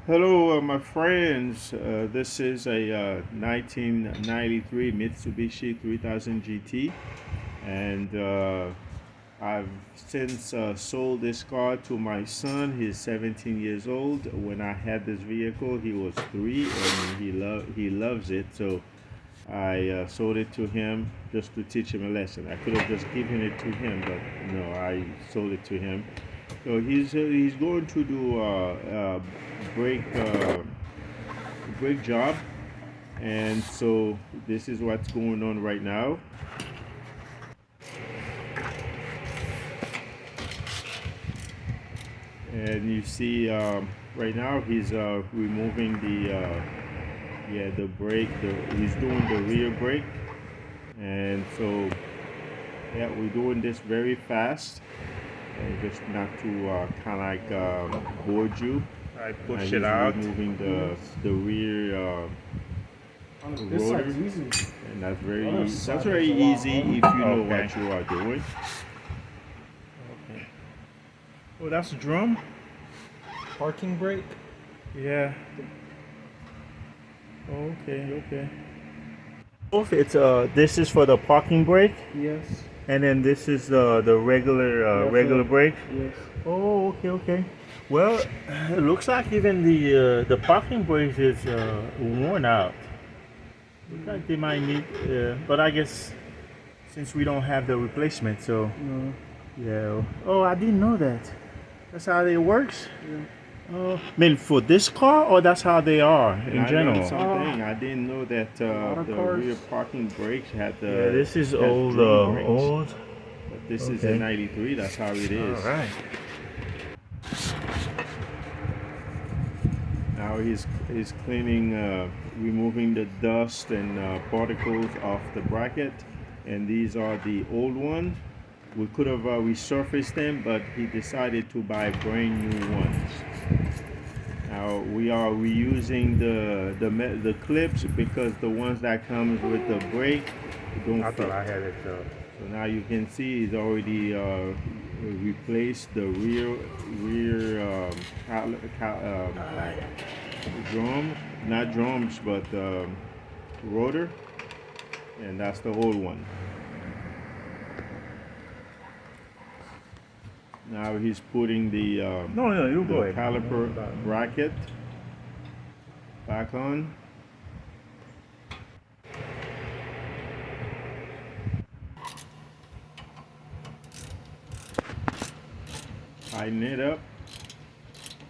Hello, my friends. This is a 1993 Mitsubishi 3000 GT, and I've since sold this car to my son. He's 17 years old. When I had this vehicle, he was 3, and he loves it. So I sold it to him just to teach him a lesson. I could have just given it to him, but no, I sold it to him. So he's going to do brake brake job, and so this is what's going on right now. And you see, right now he's removing the brake. He's doing the rear brake, and so yeah, we're doing this very fast, and just not to kind of like board you. I He's push it out. removing the rear This rotor, side's easy. and Other that's side very is a lot easy harder. if you know Okay. what you are doing. Okay. Oh, that's a drum? Parking brake? Yeah. Okay, okay. Both it's this is for the parking brake, Yes. and then this is the regular Yeah, regular for- brake. Yes. Oh, okay, okay. Well, it looks like even the parking brake is worn out. Looks like they might need, but I guess since we don't have the replacement, so No. yeah. Oh, I didn't know that. That's how it works. Yeah. I mean, for this car, or that's how they are And in I learned general. something. I didn't know that lot of the cars. rear parking brakes had the Yeah, this is has old, drum brakes. old. But this is a Okay. 93. That's how it is. All right. Now he's cleaning, removing the dust and particles off the bracket, and these are the old ones. We could have resurfaced them, but he decided to buy brand new ones. Now we are reusing the clips because the ones that comes with the brake don't I fit. thought I had it. So now you can see he's already replaced the rear drum, not drums, but rotor, and that's the old one. Now he's putting No, you go the ahead. caliper bracket back on. Tighten it up.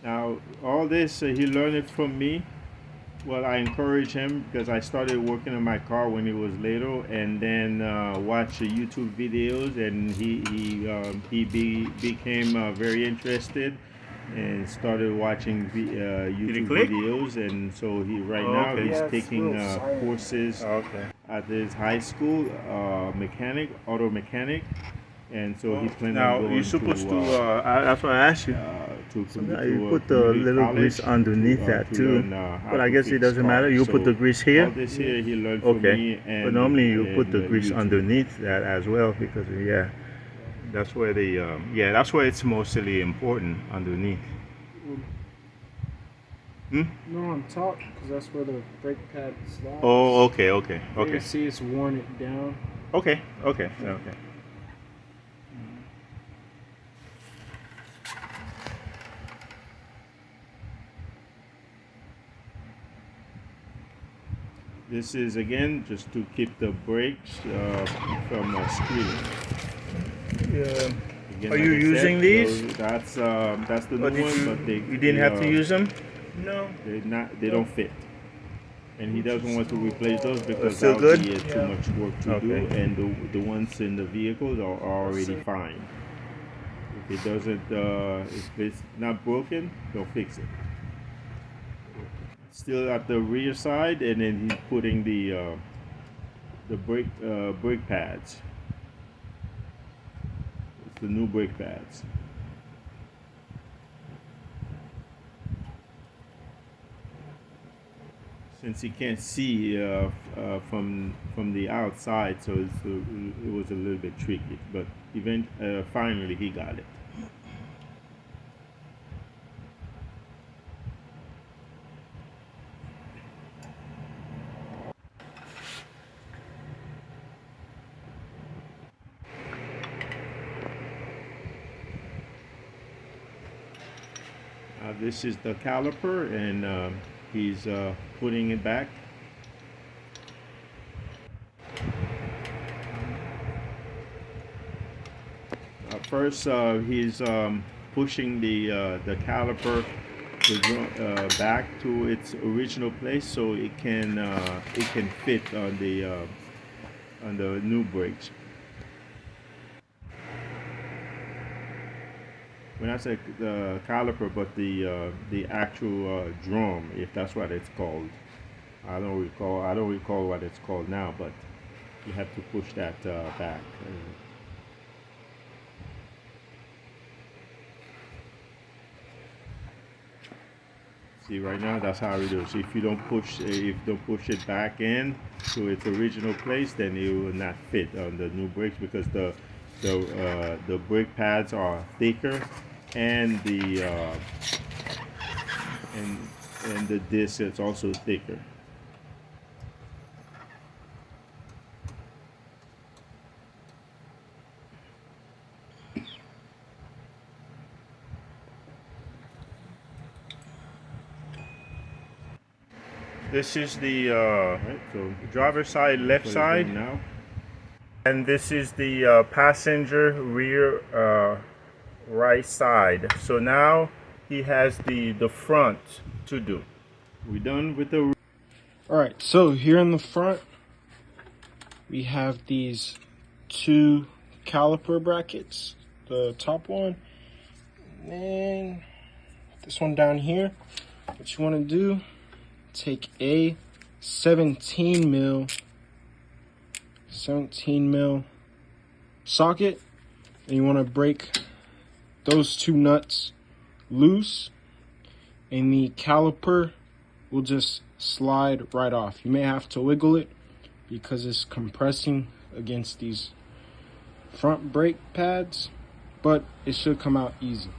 Now all this he learned it from me. Well, I encourage him because I started working on my car when he was little, and then watched the YouTube videos, and became very interested, and started watching YouTube click? videos, and so he right Oh, now okay. he's Yeah, it's taking real silent. courses Okay. at his high school, auto mechanic, and so he planned on Now going you're supposed to. That's what I asked you. You put the community little college grease underneath that to too. learn, how But I to guess it fix doesn't matter. cars. You put So the grease all here. this here he learned from Okay. me, and But normally you put the grease YouTube. underneath that as well because yeah, that's where that's where it's mostly important underneath. Hmm? No, on top, because that's where the brake pad slides. Oh, okay, okay, You okay, can see it's worn it down. okay, okay, okay. This is again just to keep the brakes from squealing. Yeah. Again, Are like you I using said, these? that's the Or new did one, you? but You didn't have to use them. No. they don't fit. And he doesn't want to replace those because Still that would be good? too Yeah. much work to do, Okay. and the ones in the vehicles are already fine. If it doesn't, if it's not broken, they'll fix it. Still at the rear side, and then he's putting the brake pads. It's the new brake pads. Since he can't see from the outside, so it was a little bit tricky. But finally he got it. This is the caliper, and he's putting it back. First, he's pushing the caliper back to its original place so it can fit on the new brakes. When I say the caliper, but the actual drum, if that's what it's called. I don't recall what it's called now, but you have to push that back. See, right now that's how it is. If you don't push it back in to its original place, then it will not fit on the new brakes because the brake pads are thicker, and the disc is also thicker. This is the Right, so driver's side left put it side, in now. and this is the passenger rear right side. So now he has the front to do. We're done with the. Alright, so here in the front, we have these two caliper brackets. The top one, and then this one down here. What you want to do, take a 17 mil socket, and you want to break those two nuts loose, and the caliper will just slide right off. You may have to wiggle it because it's compressing against these front brake pads, but it should come out easy.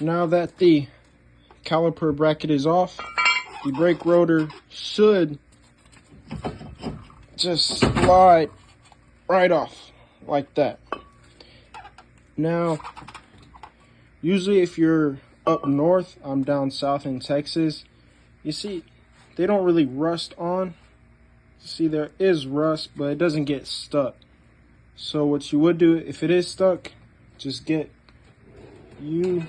Now that the caliper bracket is off, the brake rotor should just slide right off like that. Now, usually if you're up north, I'm down south in Texas, you see they don't really rust on. You see there is rust, but it doesn't get stuck. So what you would do if it is stuck, just get you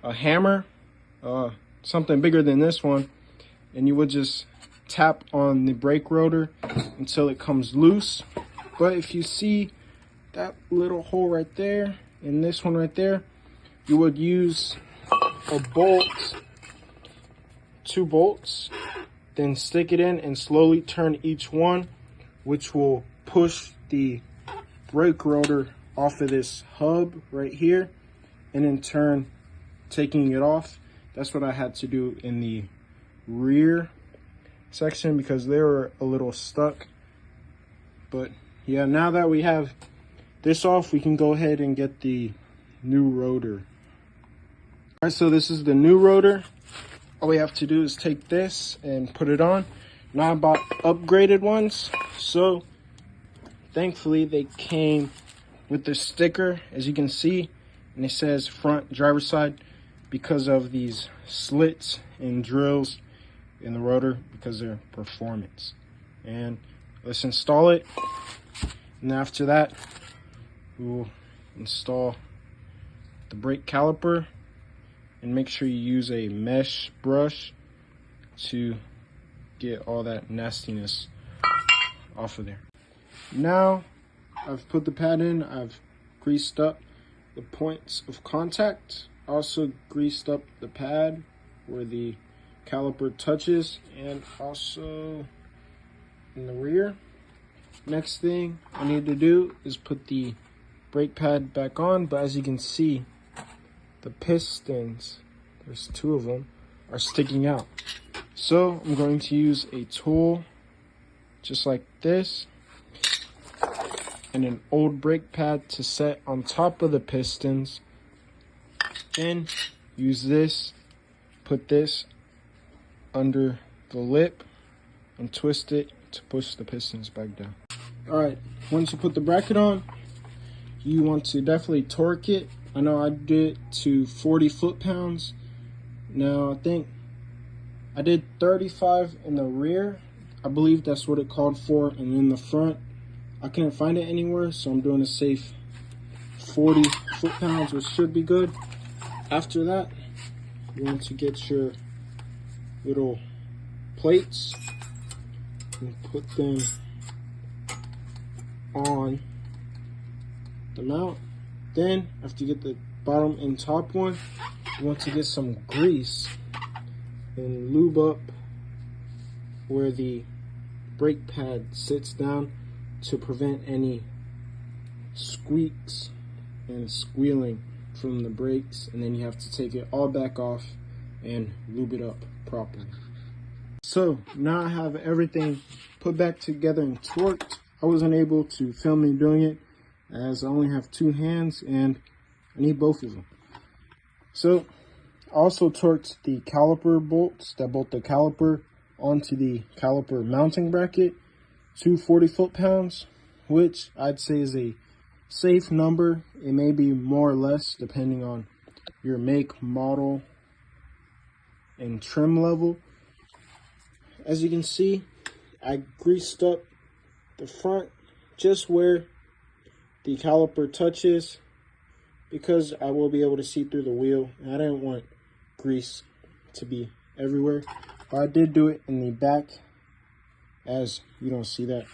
a hammer, something bigger than this one, and you would just tap on the brake rotor until it comes loose. But if you see that little hole right there and this one right there, you would use a bolt, 2 bolts, then stick it in and slowly turn each one, which will push the brake rotor off of this hub right here, and in turn taking it off. That's what I had to do in the rear section because they were a little stuck. But yeah, now that we have this off, we can go ahead and get the new rotor. All right, so this is the new rotor. All we have to do is take this and put it on. Now I bought upgraded ones, so thankfully they came with the sticker, as you can see, and it says front driver's side because of these slits and drills in the rotor because of their performance. And let's install it, and after that we'll install the brake caliper, and make sure you use a mesh brush to get all that nastiness off of there. Now I've put the pad in, I've greased up the points of contact. I also greased up the pad where the caliper touches, and also in the rear. Next thing I need to do is put the brake pad back on, but as you can see, the pistons, there's 2 of them, are sticking out. So I'm going to use a tool just like this and an old brake pad to set on top of the pistons. Then use this, put this under the lip and twist it to push the pistons back down. All right, once you put the bracket on, you want to definitely torque it I know I did to 40 foot-pounds. Now I think I did 35 in the rear. I believe that's what it called for. And in the front, I couldn't find it anywhere, so I'm doing a safe 40 foot-pounds, which should be good. After that, you want to get your little plates and put them on the mount. Then, after you get the bottom and top one, you want to get some grease and lube up where the brake pad sits down to prevent any squeaks and squealing from the brakes. And then you have to take it all back off and lube it up properly. So now I have everything put back together and torqued. I wasn't able to film me doing it as I only have two hands and I need both of them. So I also torqued the caliper bolts that bolt the caliper onto the caliper mounting bracket to 40 foot-pounds, which I'd say is a safe number. It may be more or less depending on your make, model, and trim level. As you can see, I greased up the front just where the caliper touches because I will be able to see through the wheel and I didn't want grease to be everywhere. But I did do it in the back as you don't see that.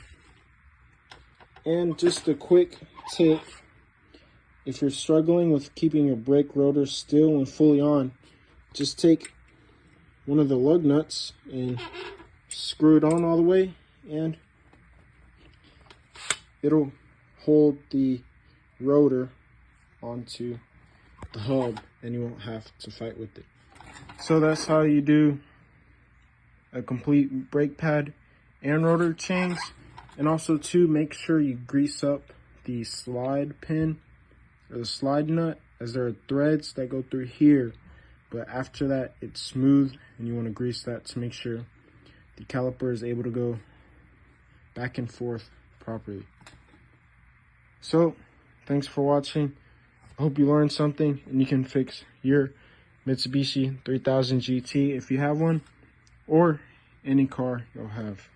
And just a quick tip, if you're struggling with keeping your brake rotor still and fully on, just take one of the lug nuts and screw it on all the way and it'll hold the rotor onto the hub and you won't have to fight with it. So that's how you do a complete brake pad and rotor change. And also to make sure you grease up the slide pin or the slide nut, as there are threads that go through here, but after that it's smooth and you want to grease that to make sure the caliper is able to go back and forth properly. So thanks for watching. I hope you learned something and you can fix your Mitsubishi 3000 GT if you have one, or any car you'll have.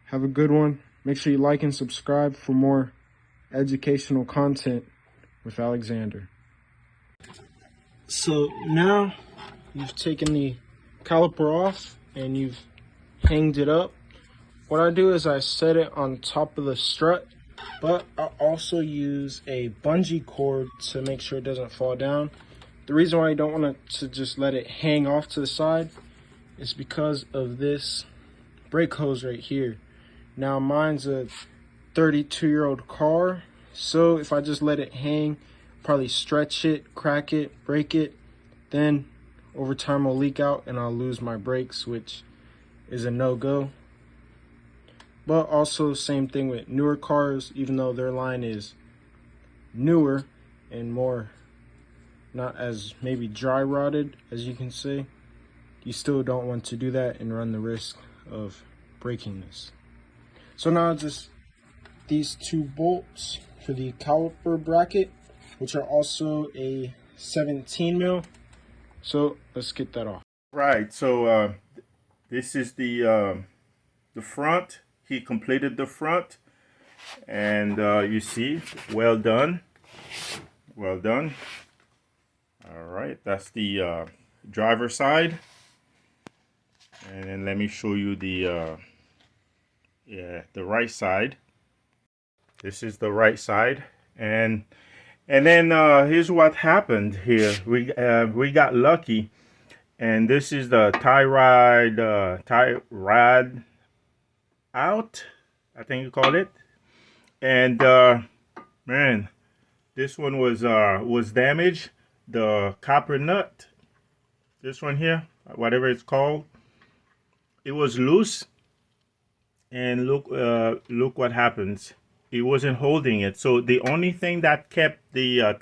Have a good one. Make sure you like and subscribe for more educational content with Alexander. So now you've taken the caliper off and you've hanged it up. What I do is I set it on top of the strut, but I also use a bungee cord to make sure it doesn't fall down. The reason why I don't want to just let it hang off to the side is because of this brake hose right here. Now mine's a 32-year-old car, so if I just let it hang, probably stretch it, crack it, break it, then over time will leak out and I'll lose my brakes, which is a no-go. But also same thing with newer cars, even though their line is newer and more not as maybe dry rotted as you can say, you still don't want to do that and run the risk of breaking this. So now just these two bolts for the caliper bracket, which are also a 17 mil. So let's get that off. Right, so this is the front. He completed the front, and you see, well done, well done. All right, that's the driver side, and then let me show you the right side. This is the right side, and then here's what happened here. We got lucky, and this is the tie rod out, I think you call it. And man, this one was damaged. The copper nut, this one here, whatever it's called, it was loose. And look what happens. It wasn't holding it. So the only thing that kept the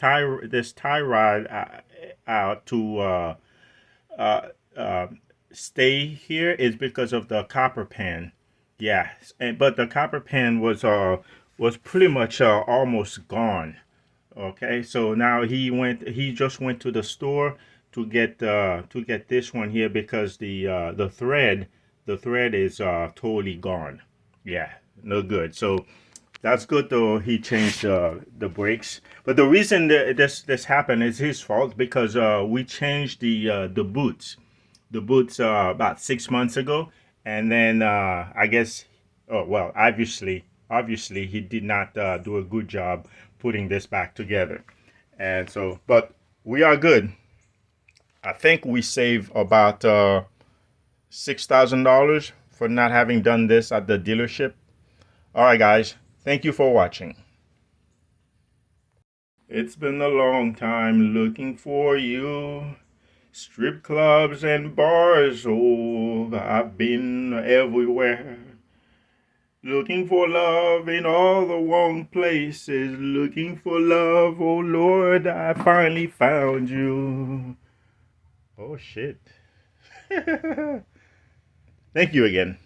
this tie rod out to stay here is because of the copper pan. Yeah, but the copper pan was pretty much almost gone. Okay, so now he just went to the store to get this one here because the thread is totally gone. Yeah, no good. So that's good though. He changed the brakes, but the reason that this happened is his fault because we changed the boots, about 6 months ago, and then I guess, oh well, obviously he did not do a good job putting this back together, and so but we are good. I think we save about $6,000 for not having done this at the dealership. All right, guys, thank you for watching. It's been a long time looking for you. Strip clubs and bars, oh, I've been everywhere. Looking for love in all the wrong places. Looking for love, oh Lord, I finally found you. Oh shit. Thank you again.